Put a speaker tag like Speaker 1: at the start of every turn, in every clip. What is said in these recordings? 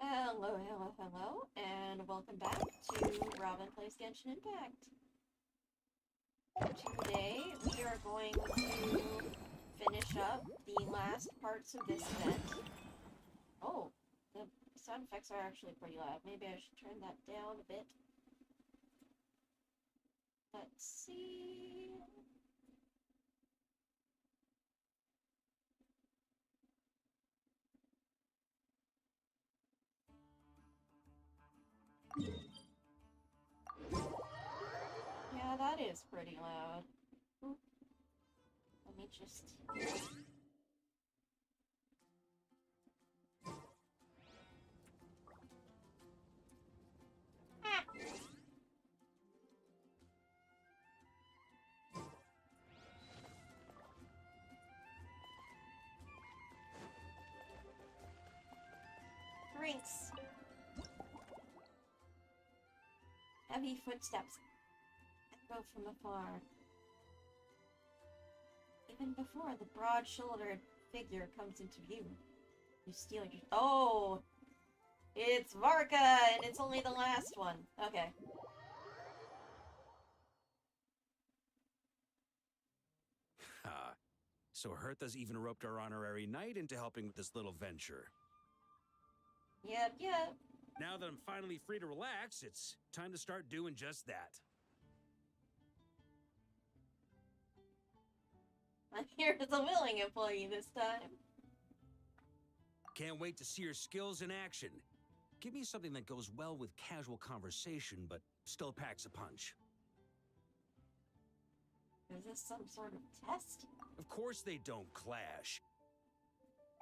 Speaker 1: Hello, hello, hello, and welcome back to Robin Plays Genshin Impact. Today, we are going to finish up the last parts of this event. Oh, the sound effects are actually pretty loud. Maybe I should turn that down a bit. Let's see... Yeah, that is pretty loud. Oop. Let me just... Ah! Drinks! Heavy footsteps echo from afar. Even before the broad-shouldered figure comes into view, you steal your... Oh! It's Varka, and it's only the last one. Okay.
Speaker 2: Ha. So Hertha's even roped our honorary knight into helping with this little venture.
Speaker 1: Yep.
Speaker 2: Now that I'm finally free to relax, it's time to start doing just that.
Speaker 1: Here's a willing employee this time.
Speaker 2: Can't wait to see your skills in action. Give me something that goes well with casual conversation, but still packs a punch.
Speaker 1: Is this some sort of test?
Speaker 2: Of course they don't clash.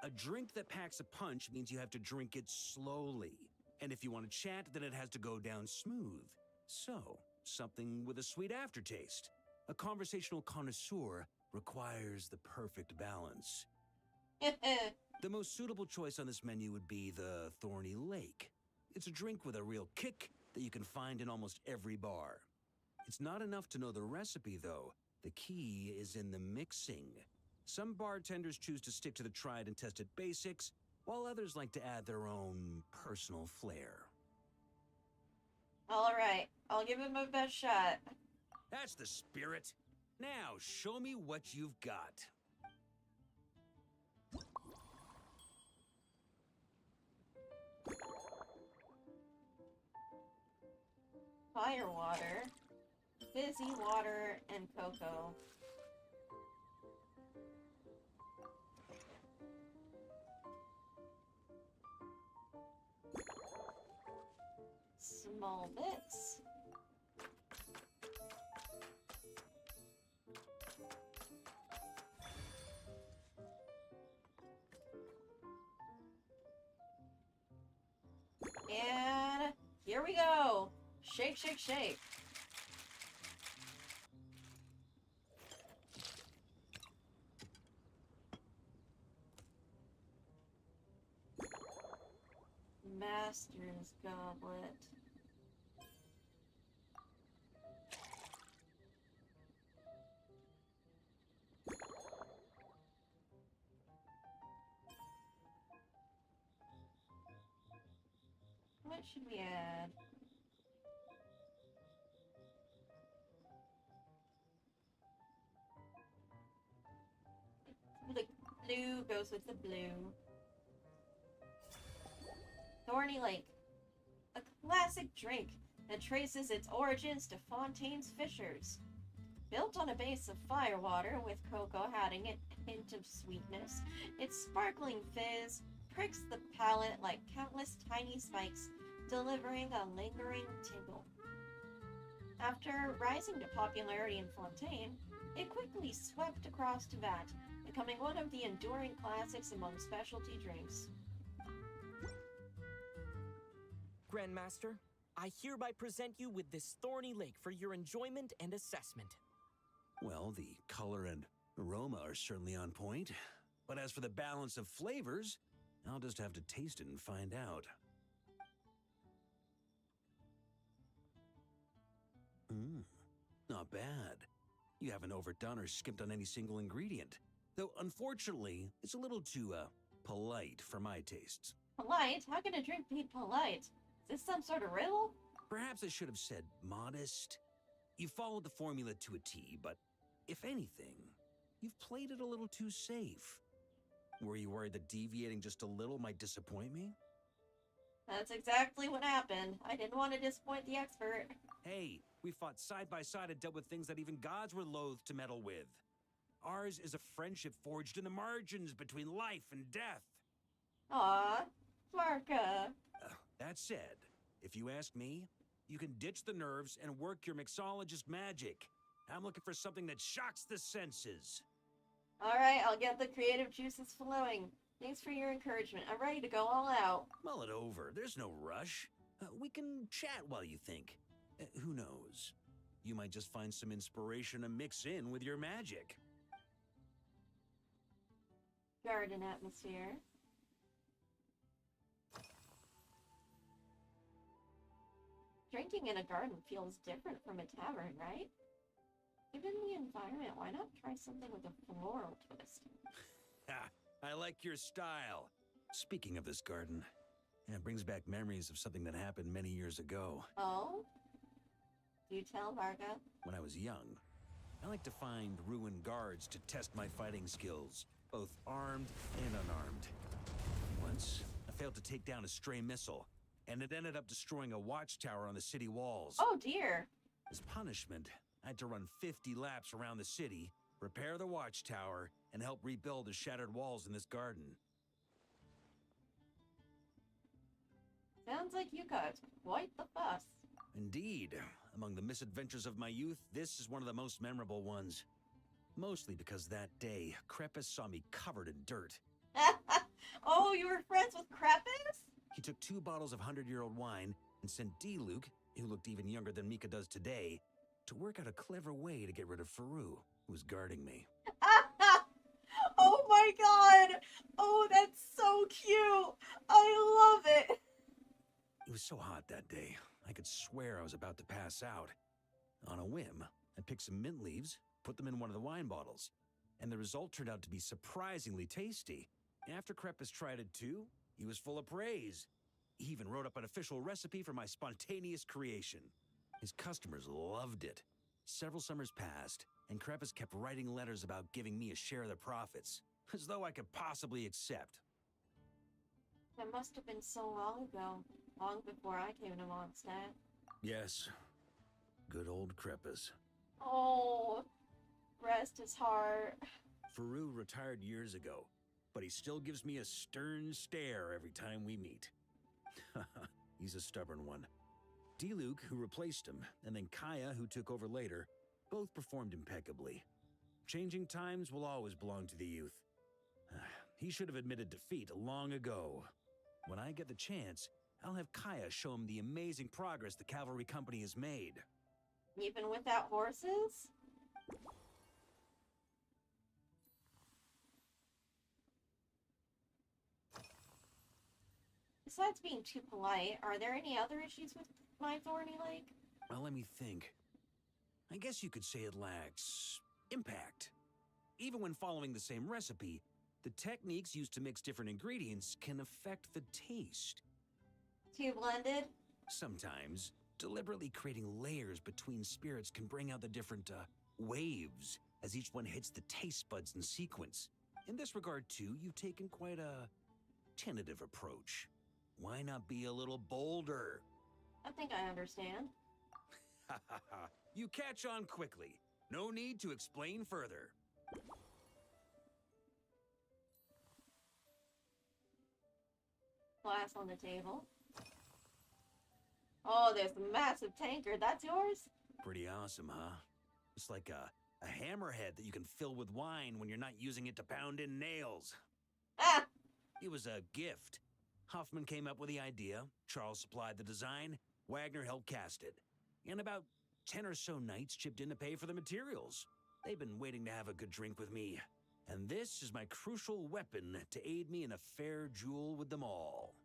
Speaker 2: A drink that packs a punch means you have to drink it slowly. And if you want to chat, then it has to go down smooth. So, something with a sweet aftertaste. A conversational connoisseur requires the perfect balance. The most suitable choice on this menu would be the Thorny Lake. It's a drink with a real kick that you can find in almost every bar. It's not enough to know the recipe, though. The key is in the mixing. Some bartenders choose to stick to the tried and tested basics, while others like to add their own personal flair.
Speaker 1: Alright, I'll give it my best shot.
Speaker 2: That's the spirit. Now, show me what you've got.
Speaker 1: Fire water, fizzy water, and cocoa. Small bits. And here we go. Shake, shake, shake. Master's Goblet. What should we add? The blue goes with the blue. Thorny Lake. A classic drink that traces its origins to Fontaine's Fishers. Built on a base of firewater with cocoa adding a hint of sweetness, its sparkling fizz pricks the palate like countless tiny spikes, delivering a lingering tingle. After rising to popularity in Fontaine, it quickly swept across to Vat, becoming one of the enduring classics among specialty drinks.
Speaker 3: Grandmaster, I hereby present you with this Thorny Lake for your enjoyment and assessment.
Speaker 2: Well, the color and aroma are certainly on point. But as for the balance of flavors, I'll just have to taste it and find out. Not bad. You haven't overdone or skimped on any single ingredient. Though, unfortunately, it's a little too, polite for my tastes.
Speaker 1: Polite? How can a drink be polite? Is this some sort of riddle?
Speaker 2: Perhaps I should have said modest. You followed the formula to a T, but if anything, you've played it a little too safe. Were you worried that deviating just a little might disappoint me?
Speaker 1: That's exactly what happened. I didn't want to disappoint the expert.
Speaker 2: Hey, we fought side by side and dealt with things that even gods were loath to meddle with. Ours is a friendship forged in the margins between life and death.
Speaker 1: Aw, Marka.
Speaker 2: That said, if you ask me, you can ditch the nerves and work your mixologist magic. I'm looking for something that shocks the senses.
Speaker 1: Alright, I'll get the creative juices flowing. Thanks for your encouragement. I'm ready to go all out.
Speaker 2: Mull it over. There's no rush. We can chat while you think. Who knows? You might just find some inspiration to mix in with your magic.
Speaker 1: Garden atmosphere. Drinking in a garden feels different from a tavern, right? Given the environment, why not try something with a floral twist?
Speaker 2: Ha! I like your style. Speaking of this garden, it brings back memories of something that happened many years ago.
Speaker 1: Oh? Do tell, Varga.
Speaker 2: When I was young, I liked to find ruined guards to test my fighting skills, both armed and unarmed. Once, I failed to take down a stray missile, and it ended up destroying a watchtower on the city walls.
Speaker 1: Oh dear.
Speaker 2: As punishment, I had to run 50 laps around the city, repair the watchtower, and help rebuild the shattered walls in this garden.
Speaker 1: Sounds like you got quite the fuss.
Speaker 2: Indeed. Among the misadventures of my youth, this is one of the most memorable ones. Mostly because that day, Krepus saw me covered in dirt.
Speaker 1: Oh, you were friends with Krepus?
Speaker 2: He took 2 bottles of 100-year-old wine and sent D-Luke, who looked even younger than Mika does today, to work out a clever way to get rid of Faru, who was guarding me.
Speaker 1: Oh my god! Oh, that's so cute! I love it!
Speaker 2: It was so hot that day, I could swear I was about to pass out. On a whim, I picked some mint leaves, put them in one of the wine bottles, and the result turned out to be surprisingly tasty. After Krepus tried it too, he was full of praise. He even wrote up an official recipe for my spontaneous creation. His customers loved it. Several summers passed, and Krepus kept writing letters about giving me a share of the profits, as though I could possibly accept.
Speaker 1: That must have been so long ago, long before I came to Mondstadt.
Speaker 2: Yes, good old Krepus.
Speaker 1: Oh, rest his heart.
Speaker 2: Faru retired years ago, but he still gives me a stern stare every time we meet. He's a stubborn one. D-Luke, who replaced him, and then Kaya, who took over later, both performed impeccably. Changing times will always belong to the youth. He should have admitted defeat long ago. When I get the chance, I'll have Kaya show him the amazing progress the cavalry company has made.
Speaker 1: Even without horses? Besides being too polite, are there any other issues with my thorny lake?
Speaker 2: Well, let me think. I guess you could say it lacks impact. Even when following the same recipe, the techniques used to mix different ingredients can affect the taste.
Speaker 1: Too blended?
Speaker 2: Sometimes, deliberately creating layers between spirits can bring out the different waves as each one hits the taste buds in sequence. In this regard, too, you've taken quite a tentative approach. Why not be a little bolder?
Speaker 1: I think I understand.
Speaker 2: Ha ha ha. You catch on quickly. No need to explain further.
Speaker 1: Glass on the table. Oh, there's a massive tankard. That's yours?
Speaker 2: Pretty awesome, huh? It's like a hammerhead that you can fill with wine when you're not using it to pound in nails.
Speaker 1: Ah!
Speaker 2: It was a gift. Hoffman came up with the idea, Charles supplied the design, Wagner helped cast it. And about 10 or so knights chipped in to pay for the materials. They've been waiting to have a good drink with me. And this is my crucial weapon to aid me in a fair duel with them all.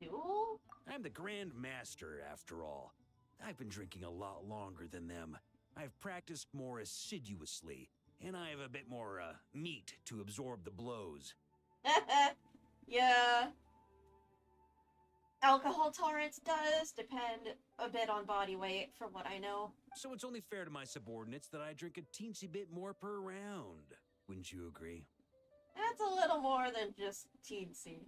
Speaker 1: Duel?
Speaker 2: I'm the Grand Master, after all. I've been drinking a lot longer than them. I've practiced more assiduously, and I have a bit more, meat to absorb the blows.
Speaker 1: Yeah. Alcohol tolerance does depend a bit on body weight, from what I know.
Speaker 2: So it's only fair to my subordinates that I drink a teensy bit more per round. Wouldn't you agree?
Speaker 1: That's a little more than just teensy.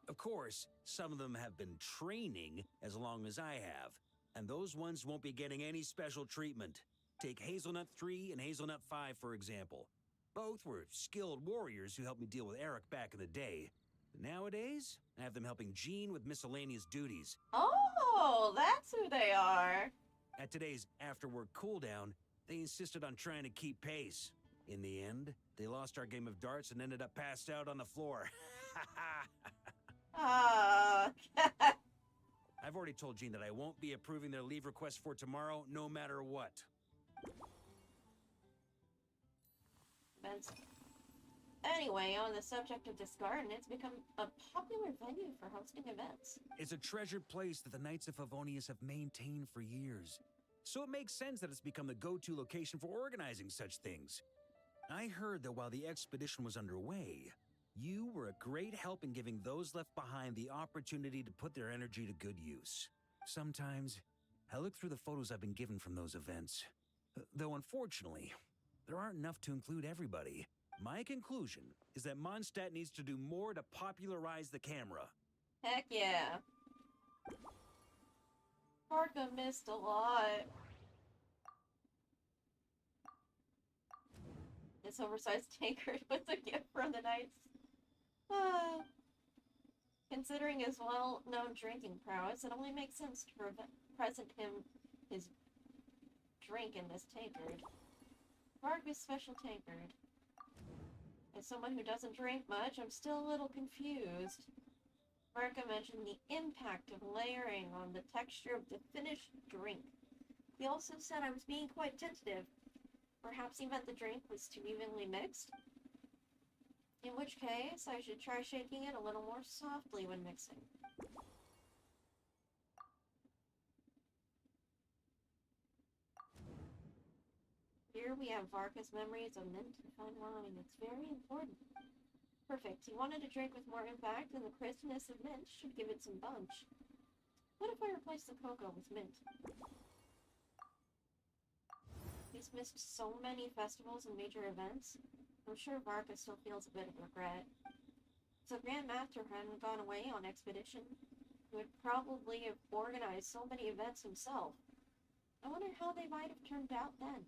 Speaker 2: Of course, some of them have been training as long as I have, and those ones won't be getting any special treatment. Take Hazelnut 3 and Hazelnut 5, for example. Both were skilled warriors who helped me deal with Eric back in the day. Nowadays, I have them helping Jean with miscellaneous duties.
Speaker 1: Oh, that's who they are.
Speaker 2: At today's after-work cooldown, they insisted on trying to keep pace. In the end, they lost our game of darts and ended up passed out on the floor.
Speaker 1: Ah.
Speaker 2: I've already told Jean that I won't be approving their leave request for tomorrow, no matter what.
Speaker 1: Anyway, on the subject of this garden, it's become a popular venue for hosting events.
Speaker 2: It's a treasured place that the Knights of Favonius have maintained for years. So it makes sense that it's become the go-to location for organizing such things. I heard that while the expedition was underway, you were a great help in giving those left behind the opportunity to put their energy to good use. Sometimes, I look through the photos I've been given from those events. Though unfortunately, there aren't enough to include everybody. My conclusion is that Mondstadt needs to do more to popularize the camera.
Speaker 1: Heck yeah. Parka missed a lot. This oversized tankard was a gift from the Knights. Considering his well-known drinking prowess, it only makes sense to present him his drink in this tankard. Varga's special tankard. As someone who doesn't drink much, I'm still a little confused. Varga mentioned the impact of layering on the texture of the finished drink. He also said I was being quite tentative. Perhaps he meant the drink was too evenly mixed? In which case, I should try shaking it a little more softly when mixing. Here we have Varka's memories of mint and fine wine. It's very important. Perfect. He wanted a drink with more impact, and the crispness of mint should give it some punch. What if I replace the cocoa with mint? He's missed so many festivals and major events. I'm sure Varka still feels a bit of regret. If the Grand Master hadn't gone away on expedition, he would probably have organized so many events himself. I wonder how they might have turned out then.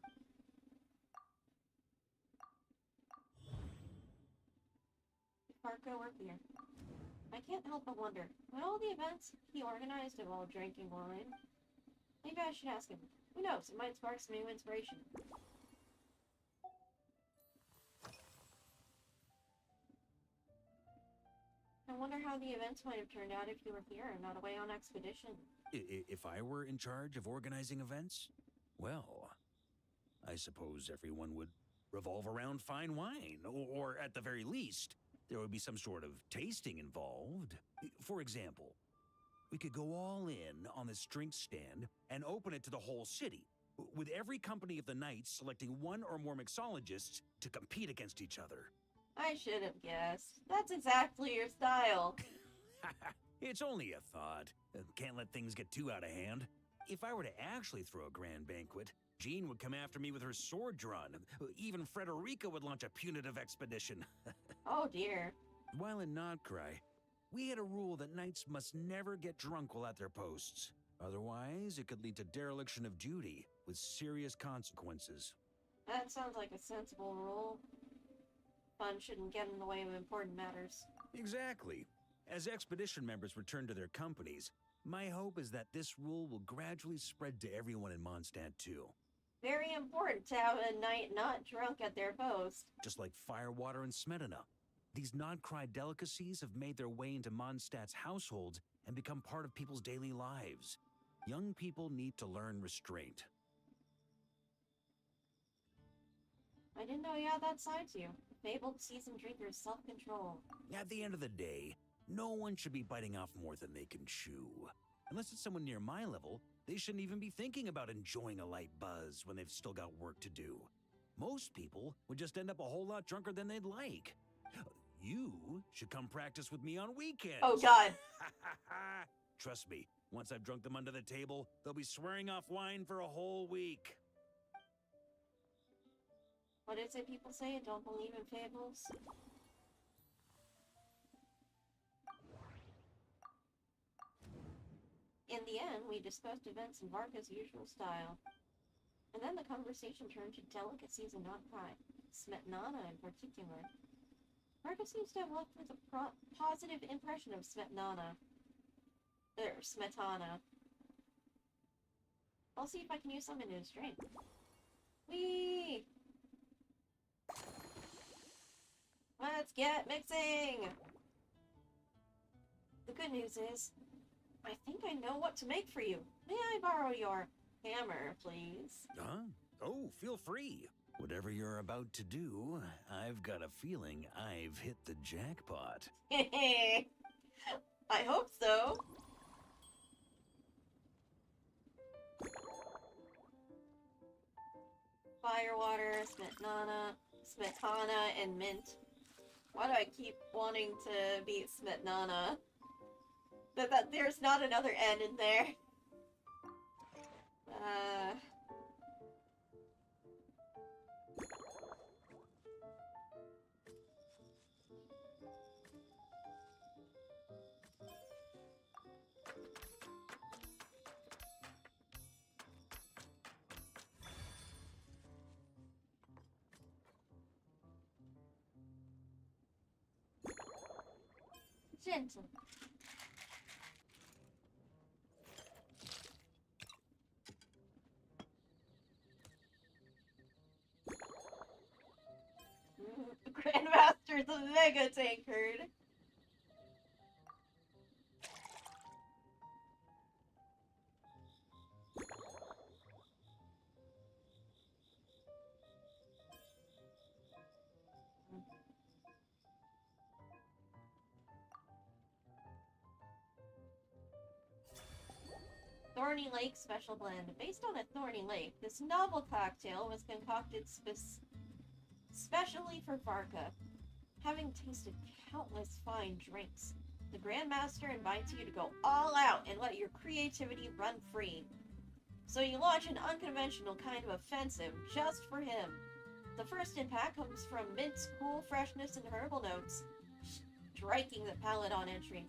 Speaker 1: If Varka were here, I can't help but wonder, would all the events he organized involve drinking wine? Maybe I should ask him. Who knows, it might spark some new inspiration. I wonder how the events might have turned out if you were here and not away on expedition.
Speaker 2: If I were in charge of organizing events? Well, I suppose everyone would revolve around fine wine, or at the very least, there would be some sort of tasting involved. For example, we could go all in on this drink stand and open it to the whole city, with every company of the Knights selecting one or more mixologists to compete against each other.
Speaker 1: I should have guessed. That's exactly your style.
Speaker 2: It's only a thought. Can't let things get too out of hand. If I were to actually throw a grand banquet, Jean would come after me with her sword drawn. Even Frederica would launch a punitive expedition.
Speaker 1: Oh dear.
Speaker 2: While in Nodcry, we had a rule that knights must never get drunk while at their posts. Otherwise, it could lead to dereliction of duty, with serious consequences.
Speaker 1: That sounds like a sensible rule. Fun shouldn't get in the way of important matters.
Speaker 2: Exactly. As expedition members return to their companies, my hope is that this rule will gradually spread to everyone in Mondstadt too.
Speaker 1: Very important to have a knight not drunk at their post.
Speaker 2: Just like Firewater and Smedina. These Nodcry delicacies have made their way into Mondstadt's households and become part of people's daily lives. Young people need to learn restraint.
Speaker 1: I didn't know you had that side to you. Fabled seasoned drinker's self-control.
Speaker 2: At the end of the day, no one should be biting off more than they can chew. Unless it's someone near my level, They shouldn't even be thinking about enjoying a light buzz when they've still got work to do. Most people would just end up a whole lot drunker than they'd like. You should come practice with me on weekends.
Speaker 1: Oh god.
Speaker 2: Trust me, once I've drunk them under the table, they'll be swearing off wine for a whole week.
Speaker 1: What is it people say? Don't believe in fables? In the end, we discussed events in Varka's usual style. And then the conversation turned to delicacies and not pie. Smetana in particular. Varka seems to have left with a positive impression of Smetana. Smetana. I'll see if I can use some in his drink. Whee! Let's get mixing! The good news is, I think I know what to make for you. May I borrow your hammer, please?
Speaker 2: Huh? Oh, feel free. Whatever you're about to do, I've got a feeling I've hit the jackpot.
Speaker 1: I hope so. Firewater, Smetana, and mint. Why do I keep wanting to be Smetana? That there's not another N in there. Gentle. Grandmaster's a mega tankard. Thorny Lake Special Blend. Based on a Thorny Lake, this novel cocktail was concocted specially for Varka. Having tasted countless fine drinks, the Grandmaster invites you to go all out and let your creativity run free. So you launch an unconventional kind of offensive just for him. The first impact comes from mint's cool freshness and herbal notes, striking the palate on entry.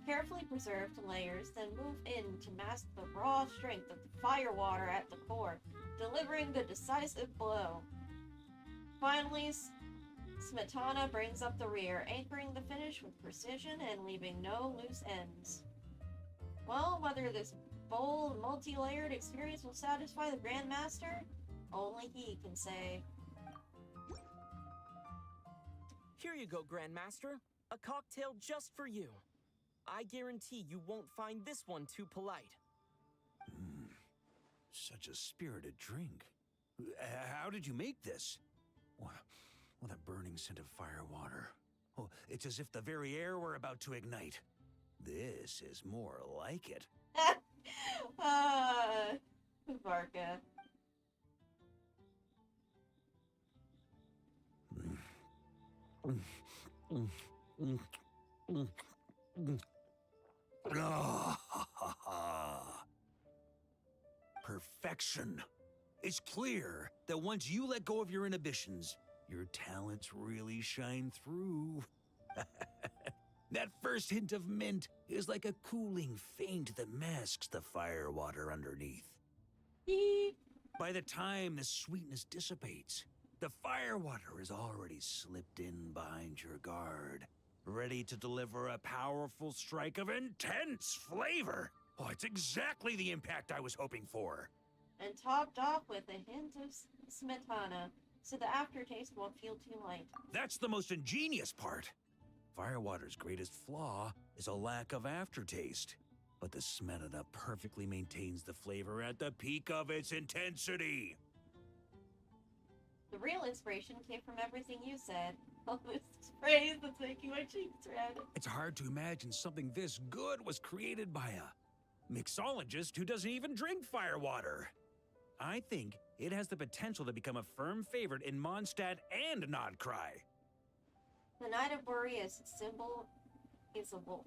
Speaker 1: Carefully preserved layers then move in to mask the raw strength of the firewater at the core, delivering the decisive blow. Finally, Smetana brings up the rear, anchoring the finish with precision and leaving no loose ends. Well, whether this bold, multi-layered experience will satisfy the Grandmaster, only he can say.
Speaker 3: Here you go, Grandmaster. A cocktail just for you. I guarantee you won't find this one too polite.
Speaker 2: Such a spirited drink. How did you make this? What a burning scent of firewater. Oh, it's as if the very air were about to ignite. This is more like it.
Speaker 1: Varka.
Speaker 2: Perfection. It's clear that once you let go of your inhibitions, your talents really shine through. That first hint of mint is like a cooling feint that masks the firewater underneath. By the time the sweetness dissipates, the firewater is already slipped in behind your guard, ready to deliver a powerful strike of intense flavor. Oh, it's exactly the impact I was hoping for.
Speaker 1: And topped off with a hint of Smetana, so the aftertaste won't feel too light.
Speaker 2: That's the most ingenious part. Firewater's greatest flaw is a lack of aftertaste, but the Smetana perfectly maintains the flavor at the peak of its intensity.
Speaker 1: The real inspiration came from everything you said. All this praise that's making my cheeks red.
Speaker 2: It's hard to imagine something this good was created by a Mixologist who doesn't even drink firewater. I think it has the potential to become a firm favorite in Mondstadt and Nodcry.
Speaker 1: The Knight of Boreas' symbol is a wolf,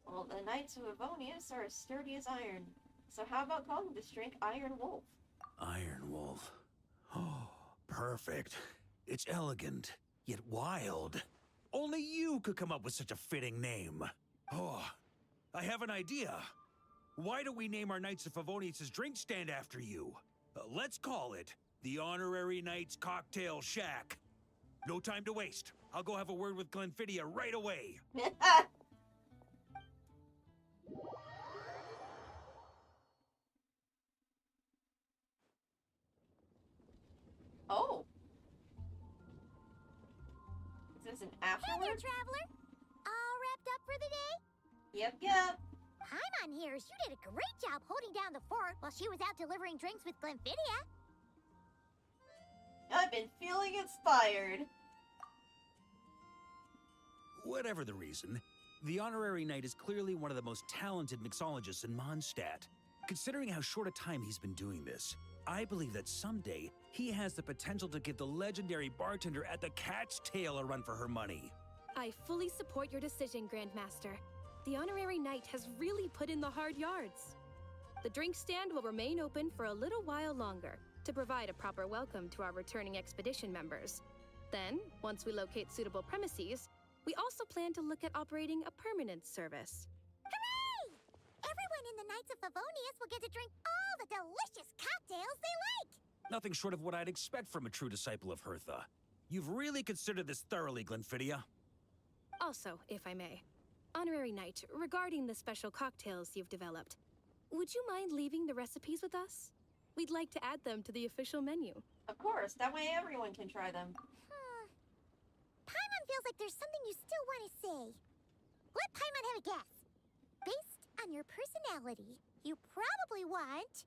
Speaker 1: while the Knights of Avonius are as sturdy as iron. So how about calling this drink Iron Wolf?
Speaker 2: Iron Wolf. Oh, perfect. It's elegant, yet wild. Only you could come up with such a fitting name. Oh, I have an idea. Why don't we name our Knights of Favonius' drink stand after you? Let's call it the Honorary Knights Cocktail Shack. No time to waste. I'll go have a word with Glenfidia right away.
Speaker 1: Oh. Is this an
Speaker 4: Hey
Speaker 1: afterward?
Speaker 4: there, traveler! All wrapped up for the day?
Speaker 1: Yep.
Speaker 4: Paimon hears you did a great job holding down the fort while she was out delivering drinks with Glenfidia.
Speaker 1: I've been feeling inspired.
Speaker 2: Whatever the reason, the Honorary Knight is clearly one of the most talented mixologists in Mondstadt. Considering how short a time he's been doing this, I believe that someday he has the potential to give the legendary bartender at the Cat's Tail a run for her money.
Speaker 5: I fully support your decision, Grandmaster. The Honorary Knight has really put in the hard yards. The drink stand will remain open for a little while longer to provide a proper welcome to our returning expedition members. Then, once we locate suitable premises, we also plan to look at operating a permanent service.
Speaker 4: Hooray! Everyone in the Knights of Favonius will get to drink all the delicious cocktails they like!
Speaker 2: Nothing short of what I'd expect from a true disciple of Hertha. You've really considered this thoroughly, Glenfidia.
Speaker 5: Also, if I may, Honorary Knight, regarding the special cocktails you've developed, would you mind leaving the recipes with us? We'd like to add them to the official menu.
Speaker 1: Of course, that way everyone can try them.
Speaker 4: Paimon feels like there's something you still want to say. Let Paimon have a guess. Based on your personality, you probably want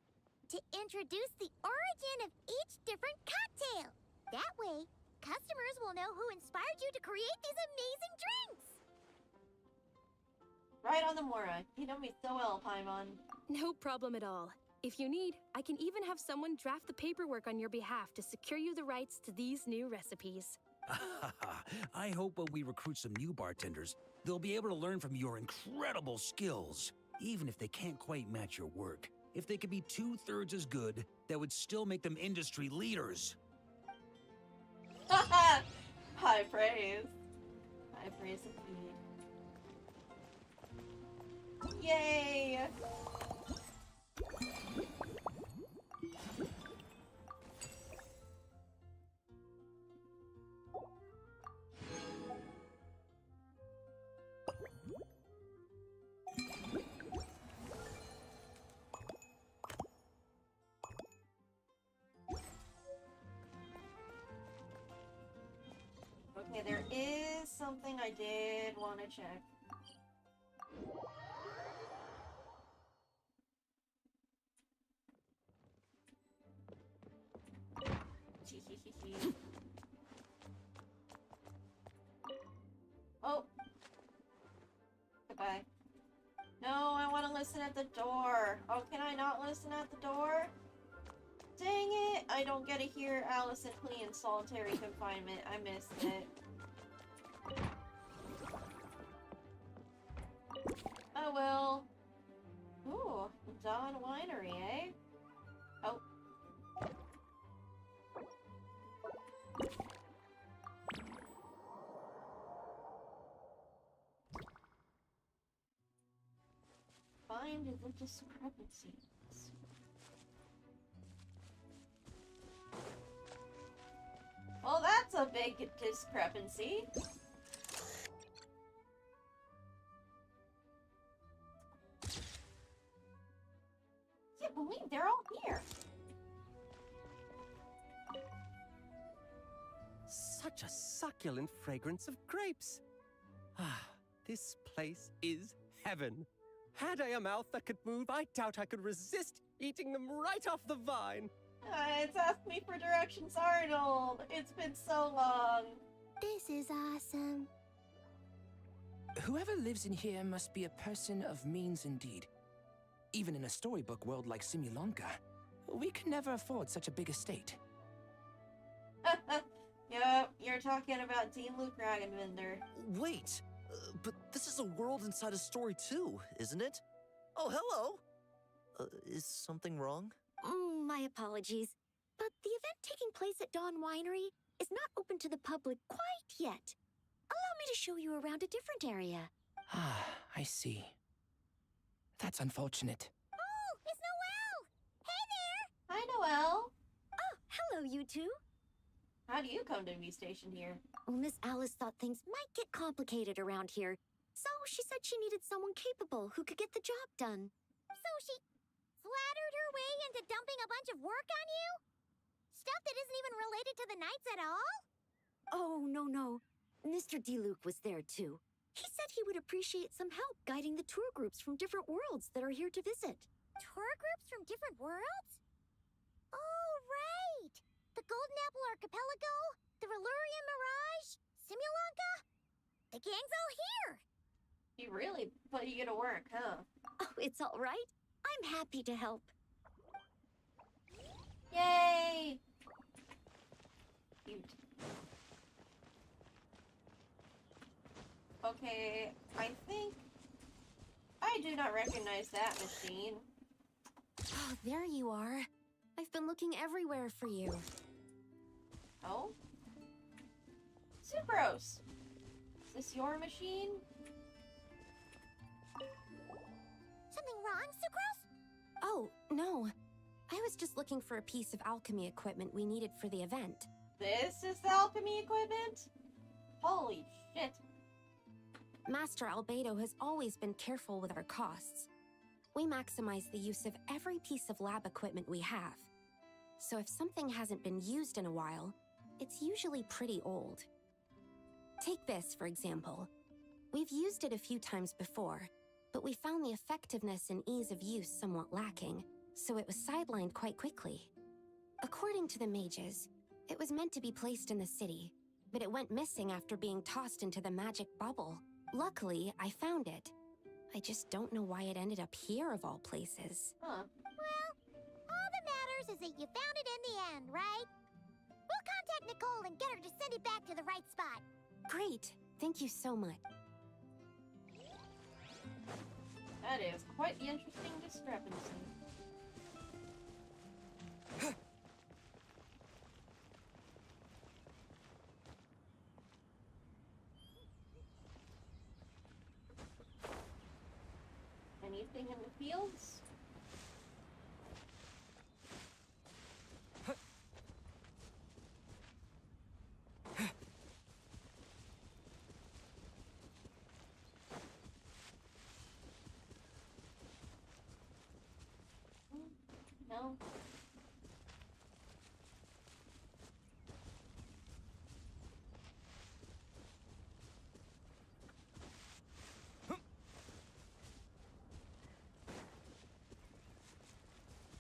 Speaker 4: to introduce the origin of each different cocktail. That way, customers will know who inspired you to create these amazing drinks.
Speaker 1: Right on the Mora. You know me so well, Paimon.
Speaker 5: No problem at all. If you need, I can even have someone draft the paperwork on your behalf to secure you the rights to these new recipes.
Speaker 2: I hope when we recruit some new bartenders, they'll be able to learn from your incredible skills. Even if they can't quite match your work. If they could be 2/3 as good, that would still make them industry leaders.
Speaker 1: High praise. High praise indeed. Yay! Okay, there is something I did want to check. Oh. Goodbye. No, I want to listen at the door. Oh, can I not listen at the door? Dang it! I don't get to hear Alice and Klee in solitary confinement. I missed it. Oh well. Ooh, Dawn Winery, eh? Oh. Find the discrepancies. Well, that's a big discrepancy. Can't believe they're all here.
Speaker 6: Such a succulent fragrance of grapes. Ah, this place is heaven. Had I a mouth that could move, I doubt I could resist eating them right off the vine.
Speaker 1: It's Ask Me for Directions, Arnold. It's been so long.
Speaker 4: This is awesome.
Speaker 7: Whoever lives in here must be a person of means indeed.
Speaker 3: Even in a storybook world like Simulanka, we could never afford such a big estate.
Speaker 1: Yup, you're talking about Team Luke Dragonbender.
Speaker 7: Wait, but this is a world inside a story too, isn't it? Oh, hello! Is something wrong?
Speaker 8: My apologies, but the event taking place at Dawn Winery is not open to the public quite yet. Allow me to show you around a different area.
Speaker 3: Ah, I see. That's unfortunate.
Speaker 4: Oh, it's Noelle! Hey there!
Speaker 1: Hi, Noelle.
Speaker 8: Oh, hello, you two.
Speaker 1: How do you come to be stationed here?
Speaker 8: Well, Miss Alice thought things might get complicated around here, so she said she needed someone capable who could get the job done.
Speaker 4: So she flattered her way into dumping a bunch of work on you? Stuff that isn't even related to the Knights at all?
Speaker 8: Oh, no. Mr. D-Luke was there, too. He said he would appreciate some help guiding the tour groups from different worlds that are here to visit.
Speaker 4: Tour groups from different worlds? Oh, right! The Golden Apple Archipelago, the Valurian Mirage, Simulanka. The gang's all here!
Speaker 1: He really put you to work, huh?
Speaker 8: Oh, it's all right. I'm happy to help.
Speaker 1: Yay! Cute. Okay, I think I do not recognize that machine.
Speaker 8: Oh, there you are. I've been looking everywhere for you.
Speaker 1: Oh? Sucrose! Is this your machine?
Speaker 4: Something wrong, Sucrose?
Speaker 8: Oh, no. I was just looking for a piece of alchemy equipment we needed for the event.
Speaker 1: This is the alchemy equipment? Holy shit.
Speaker 8: Master Albedo has always been careful with our costs. We maximize the use of every piece of lab equipment we have. So if something hasn't been used in a while, it's usually pretty old. Take this, for example. We've used it a few times before, but we found the effectiveness and ease of use somewhat lacking, so it was sidelined quite quickly. According to the mages, it was meant to be placed in the city, but it went missing after being tossed into the magic bubble. Luckily, I found it. I just don't know why it ended up here of all places.
Speaker 1: Huh.
Speaker 4: Well, all that matters is that you found it in the end, right? We'll contact Nicole and get her to send it back to the right spot.
Speaker 8: Great. Thank you so much.
Speaker 1: That is quite the interesting discrepancy. Anything in the fields? No.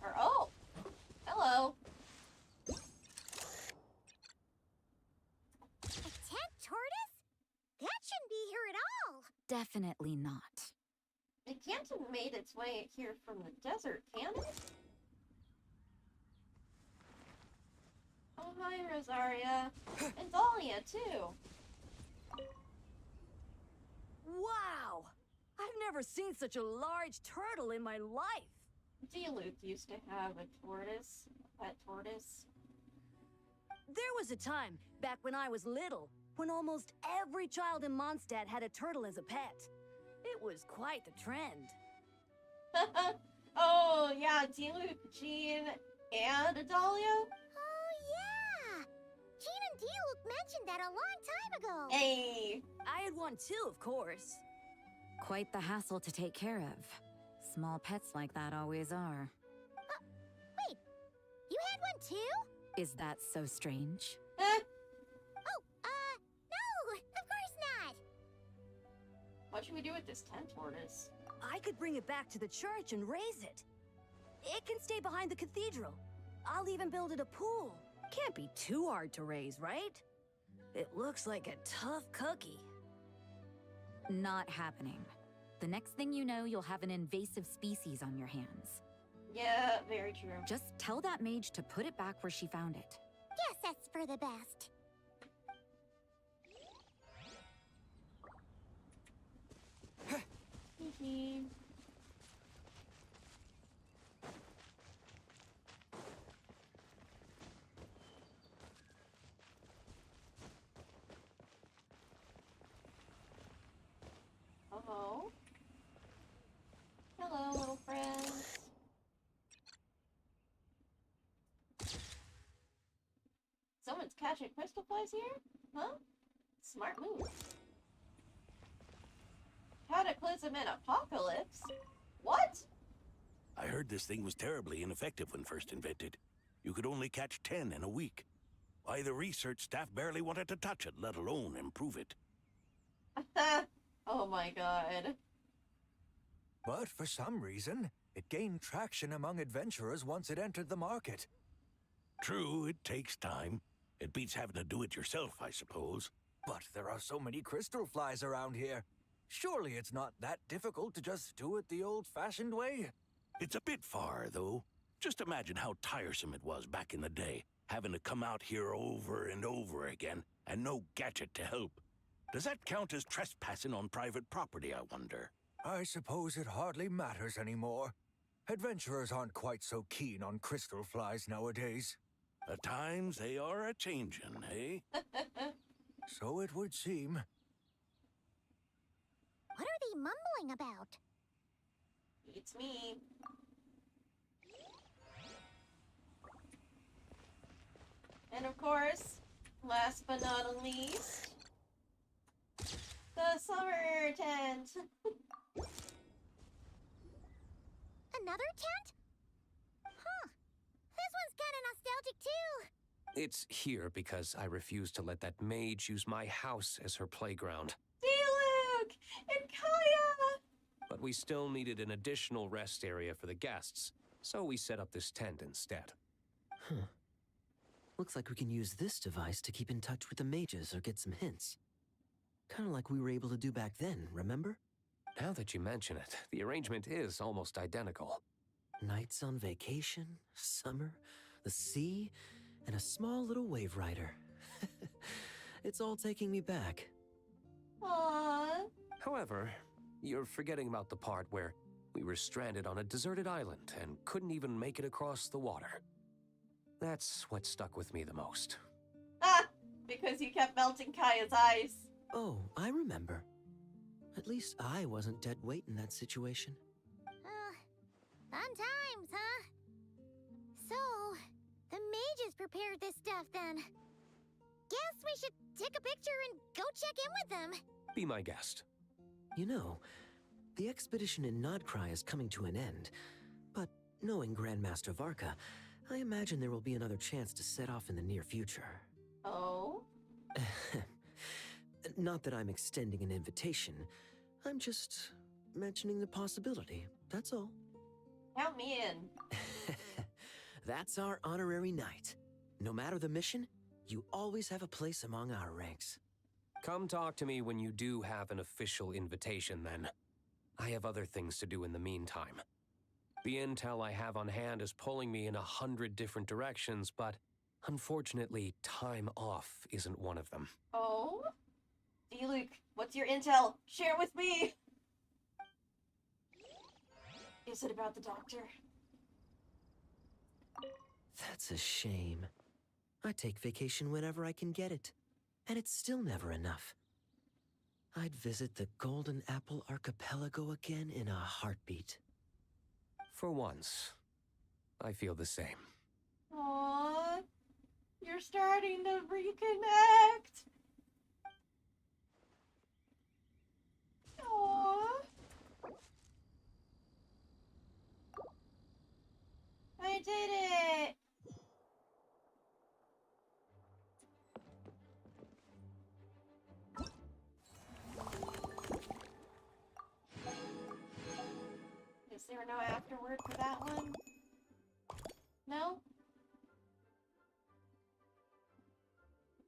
Speaker 1: Or oh, hello.
Speaker 4: A tent tortoise? That shouldn't be here at all.
Speaker 8: Definitely not.
Speaker 1: It can't have made its way here from the desert, can it? Oh, hi, Rosaria. And Dahlia, too.
Speaker 9: Wow! I've never seen such a large turtle in my life.
Speaker 1: D-Luke used to have a tortoise. A pet tortoise.
Speaker 9: There was a time, back when I was little, when almost every child in Mondstadt had a turtle as a pet. It was quite the trend.
Speaker 1: Oh, yeah, D-Luke, Jean, and Adalia?
Speaker 4: Oh, yeah. Jean and D-Luke mentioned that a long time ago.
Speaker 1: Hey!
Speaker 9: I had one too, of course.
Speaker 10: Quite the hassle to take care of. Small pets like that always are.
Speaker 4: Wait, you had one too?
Speaker 10: Is that so strange?
Speaker 1: Eh,
Speaker 4: Oh, no, of course not.
Speaker 1: what should we do with this tent tortoise?
Speaker 9: I could bring it back to the church and raise it. It can stay behind the cathedral. I'll even build it a pool. Can't be too hard to raise, right? It looks like a tough cookie.
Speaker 10: Not happening. The next thing you know, you'll have an invasive species on your hands.
Speaker 1: Yeah, very true.
Speaker 10: Just tell that mage to put it back where she found it.
Speaker 4: Guess that's for the best.
Speaker 1: Hee. Hello? Hello, little friends. Someone's catching crystal flies here? Huh? Smart move. Cataclysm and apocalypse? What?
Speaker 11: I heard this thing was terribly ineffective when first invented. You could only catch 10 in a week. Why, the research staff barely wanted to touch it, let alone improve it.
Speaker 1: Oh my god.
Speaker 12: But for some reason, it gained traction among adventurers once it entered the market.
Speaker 11: True, it takes time. It beats having to do it yourself, I suppose.
Speaker 12: But there are so many crystal flies around here. Surely it's not that difficult to just do it the old-fashioned way?
Speaker 11: It's a bit far, though. Just imagine how tiresome it was back in the day, having to come out here over and over again, and no gadget to help. Does that count as trespassing on private property, I wonder?
Speaker 12: I suppose it hardly matters anymore. Adventurers aren't quite so keen on crystal flies nowadays.
Speaker 11: At times they are a-changin', eh?
Speaker 12: So it would seem.
Speaker 4: What are they mumbling about?
Speaker 1: It's me. And of course, last but not least, the summer tent.
Speaker 4: Another tent? Huh. This one's kinda nostalgic too.
Speaker 6: It's here because I refuse to let that mage use my house as her playground.
Speaker 1: Diluc and Kaya!
Speaker 6: But we still needed an additional rest area for the guests, so we set up this tent instead.
Speaker 13: Huh. Looks like we can use this device to keep in touch with the mages or get some hints. Kind of like we were able to do back then, remember?
Speaker 6: Now that you mention it, the arrangement is almost identical.
Speaker 13: Nights on vacation, summer, the sea, and a small little wave rider. It's all taking me back.
Speaker 1: Aww.
Speaker 6: However, you're forgetting about the part where we were stranded on a deserted island and couldn't even make it across the water. That's what stuck with me the most.
Speaker 1: Ah! Because you kept melting Kaya's eyes.
Speaker 13: Oh, I remember. At least I wasn't dead weight in that situation.
Speaker 4: Fun times, huh? So, the mages prepared this stuff then. Guess we should take a picture and go check in with them.
Speaker 6: Be my guest.
Speaker 13: You know, the expedition in Nodcry is coming to an end, but knowing Grandmaster Varka, I imagine there will be another chance to set off in the near future.
Speaker 1: Oh?
Speaker 13: Not that I'm extending an invitation. I'm just mentioning the possibility, that's all.
Speaker 1: Count me in.
Speaker 13: That's our honorary knight. No matter the mission, you always have a place among our ranks.
Speaker 6: Come talk to me when you do have an official invitation, then. I have other things to do in the meantime. The intel I have on hand is pulling me in 100 different directions, but unfortunately, time off isn't one of them.
Speaker 1: Oh? Diluc, what's your intel? Share with me! Is it about the doctor?
Speaker 13: That's a shame. I take vacation whenever I can get it, and it's still never enough. I'd visit the Golden Apple Archipelago again in a heartbeat.
Speaker 6: For once, I feel the same.
Speaker 1: Aww, you're starting to reconnect. Aww. I did it. Is there no afterword for that one? No?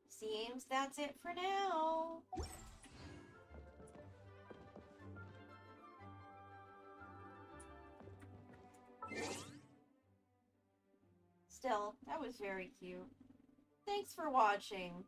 Speaker 1: Seems that's it for now. still, that was very cute. Thanks for watching.